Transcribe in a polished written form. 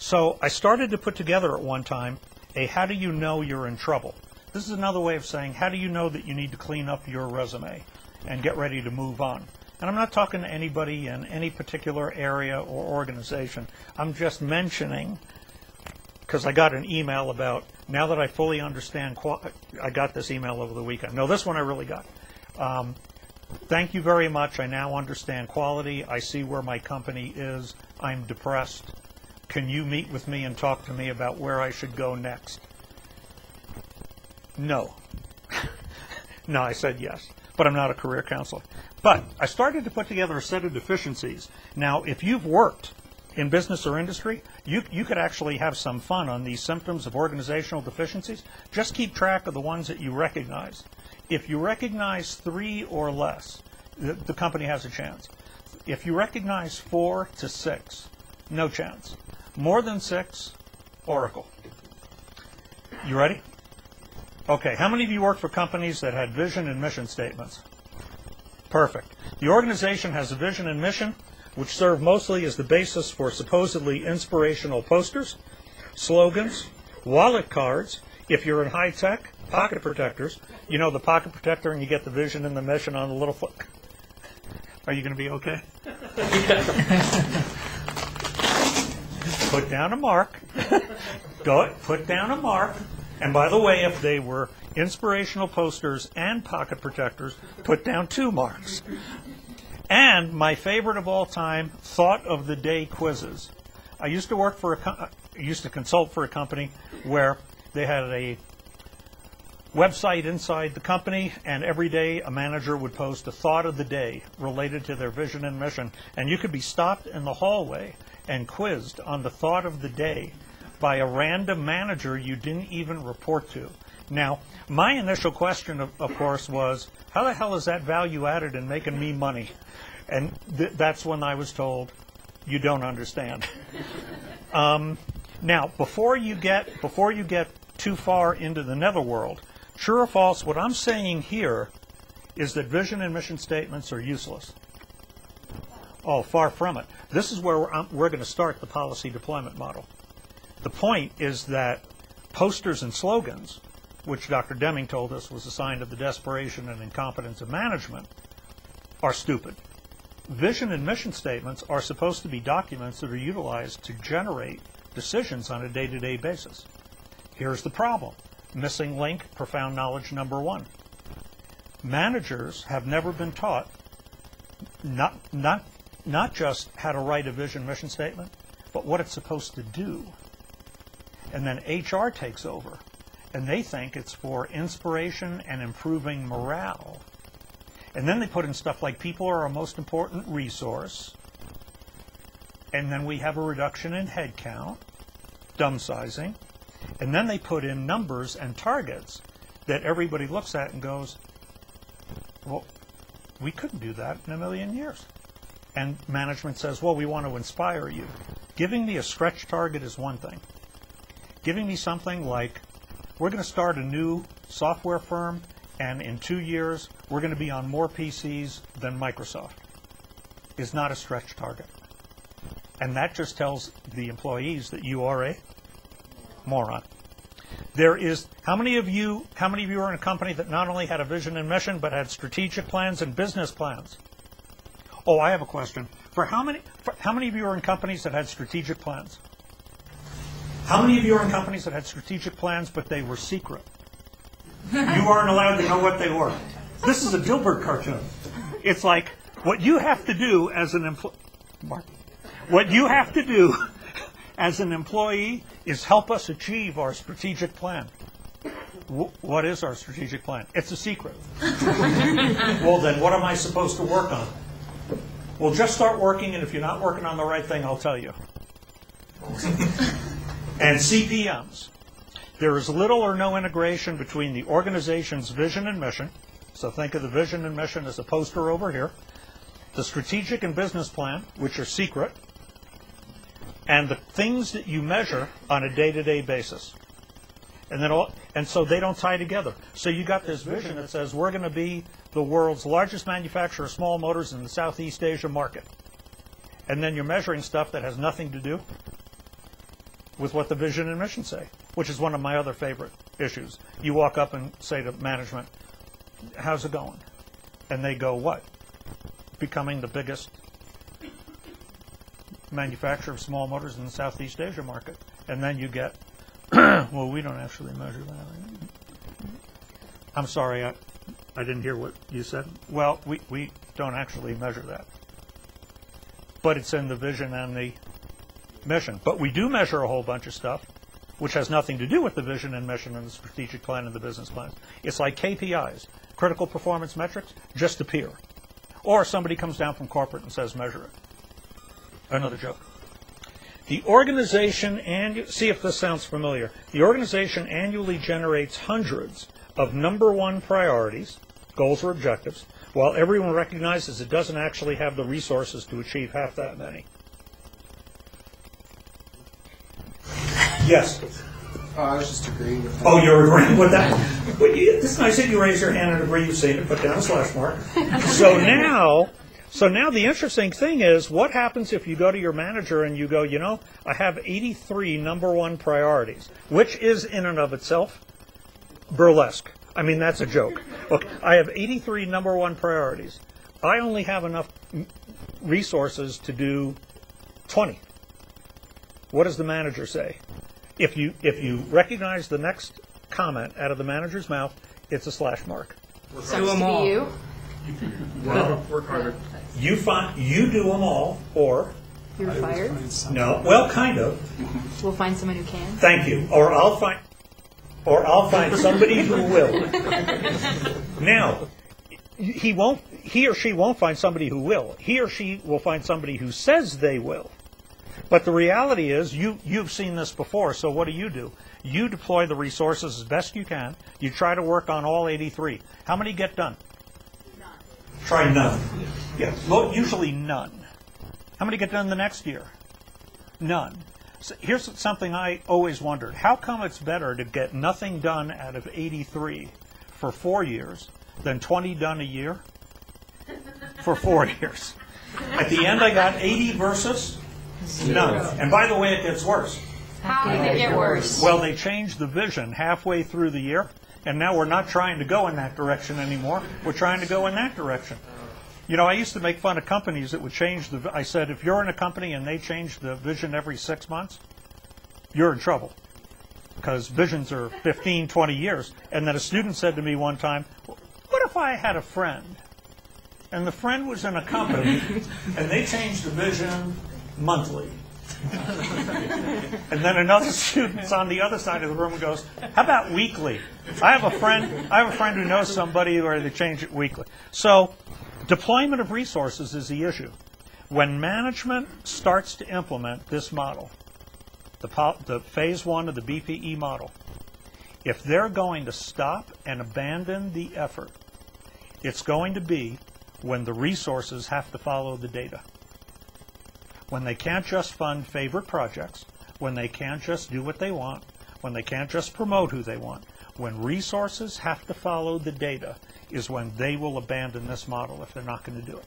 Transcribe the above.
So I started to put together at one time a how do you know you're in trouble. This is another way of saying how do you know that you need to clean up your resume and get ready to move on. And I'm not talking to anybody in any particular area or organization. I'm just mentioning, because I got an email about, now that I fully understand, I got this email over the weekend. No, this one I really got. Thank you very much. I now understand quality. I see where my company is. I'm depressed. Can you meet with me and talk to me about where I should go next? No. No, I said yes, but I'm not a career counselor. But I started to put together a set of deficiencies. Now, if you've worked in business or industry, you could actually have some fun on these symptoms of organizational deficiencies. Just keep track of the ones that you recognize. If you recognize 3 or less, the company has a chance. If you recognize 4 to 6, no chance. More than 6, Oracle. You ready? Okay, how many of you worked for companies that had vision and mission statements? Perfect. The organization has a vision and mission, which serve mostly as the basis for supposedly inspirational posters, slogans, wallet cards. If you're in high tech, pocket protectors. You know the pocket protector, and you get the vision and the mission on the little foot. Are you going to be okay? Put down a mark. Put down a mark. And by the way, if they were inspirational posters and pocket protectors, put down 2 marks. And my favorite of all time, thought of the day quizzes. I used to consult for a company where they had a website inside the company, and every day a manager would post a thought of the day related to their vision and mission. And you could be stopped in the hallway and quizzed on the thought of the day by a random manager you didn't even report to. Now, my initial question, of course, was, how the hell is that value added in making me money? And that's when I was told, you don't understand. Now, before you get too far into the netherworld, true or false, what I'm saying here is that vision and mission statements are useless. Oh, far from it. This is where we're going to start the policy deployment model. The point is that posters and slogans, which Dr. Deming told us was a sign of the desperation and incompetence of management, are stupid. Vision and mission statements are supposed to be documents that are utilized to generate decisions on a day-to-day basis. Here's the problem. Missing link, profound knowledge number 1. Managers have never been taught not just how to write a vision mission statement, but what it's supposed to do. And then HR takes over, and they think it's for inspiration and improving morale. And then they put in stuff like people are our most important resource, and then we have a reduction in headcount, dumb sizing, and then they put in numbers and targets that everybody looks at and goes, well, we couldn't do that in a million years. And management says, well, we want to inspire you. Giving me a stretch target is one thing. Giving me something like, we're going to start a new software firm, and in 2 years, we're going to be on more PCs than Microsoft, is not a stretch target. And that just tells the employees that you are a moron. There is, how many of you are in a company that not only had a vision and mission, but had strategic plans and business plans? Oh, I have a question. How many of you are in companies that had strategic plans? How many of you are in companies that had strategic plans, but they were secret? You aren't allowed to know what they were. This is a Dilbert cartoon. It's like, what you have to do as an employee is help us achieve our strategic plan. What is our strategic plan? It's a secret. Well, then what am I supposed to work on? Well, just start working, and if you're not working on the right thing, I'll tell you. And CPMs. There is little or no integration between the organization's vision and mission. So think of the vision and mission as a poster over here. The strategic and business plan, which are secret. And the things that you measure on a day-to-day basis. And so they don't tie together. So you got this vision that says we're going to be the world's largest manufacturer of small motors in the Southeast Asia market. And then you're measuring stuff that has nothing to do. with what the vision and mission say, which is one of my other favorite issues. You walk up and say to management, how's it going? And they go, what? Becoming the biggest manufacturer of small motors in the Southeast Asia market. And then you get, well, we don't actually measure that. I'm sorry, I didn't hear what you said. Well, we don't actually measure that. But it's in the vision and the mission. But we do measure a whole bunch of stuff, which has nothing to do with the vision and mission and the strategic plan and the business plan. It's like KPIs, critical performance metrics, just appear. Or somebody comes down from corporate and says, measure it. Another joke. The organization, see if this sounds familiar. The organization annually generates hundreds of number one priorities, goals or objectives, while everyone recognizes it doesn't actually have the resources to achieve half that many. Yes? I was just agreeing with that. Oh, you're agreeing with that? Well, it's nice that you raise your hand and agree you've seen it, put down a slash mark. So now the interesting thing is, what happens if you go to your manager and you go, you know, I have 83 number one priorities, which is in and of itself burlesque. I mean, that's a joke. Look, I have 83 number one priorities. I only have enough resources to do 20. What does the manager say? If you recognize the next comment out of the manager's mouth, it's a slash mark. So do them all. You? Well, work harder. You do them all, or You're fired? no? Well, kind of. We'll find someone who can. Thank you. Or I'll find somebody who will. Now, he or she won't find somebody who will. He or she will find somebody who says they will. But the reality is, you've seen this before, so what do? You deploy the resources as best you can. You try to work on all 83. How many get done? None. Try none. Yeah, well, usually none. How many get done the next year? None. So here's something I always wondered. How come it's better to get nothing done out of 83 for 4 years than 20 done a year for 4 years? At the end, I got 80 versus none. And by the way, it gets worse. How did it get worse? Well, they changed the vision halfway through the year, and now we're not trying to go in that direction anymore. We're trying to go in that direction. You know, I used to make fun of companies that would change I said, if you're in a company and they change the vision every 6 months, you're in trouble. Because visions are 15, 20 years. And then a student said to me one time, what if I had a friend? And the friend was in a company, and they changed the vision monthly. And then another student's on the other side of the room and goes, how about weekly? I have a friend who knows somebody where they change it weekly. So deployment of resources is the issue. When management starts to implement this model, the phase 1 of the BPE model, if they're going to stop and abandon the effort, it's going to be when the resources have to follow the data. When they can't just fund favorite projects, when they can't just do what they want, when they can't just promote who they want, when resources have to follow the data is when they will abandon this model if they're not going to do it.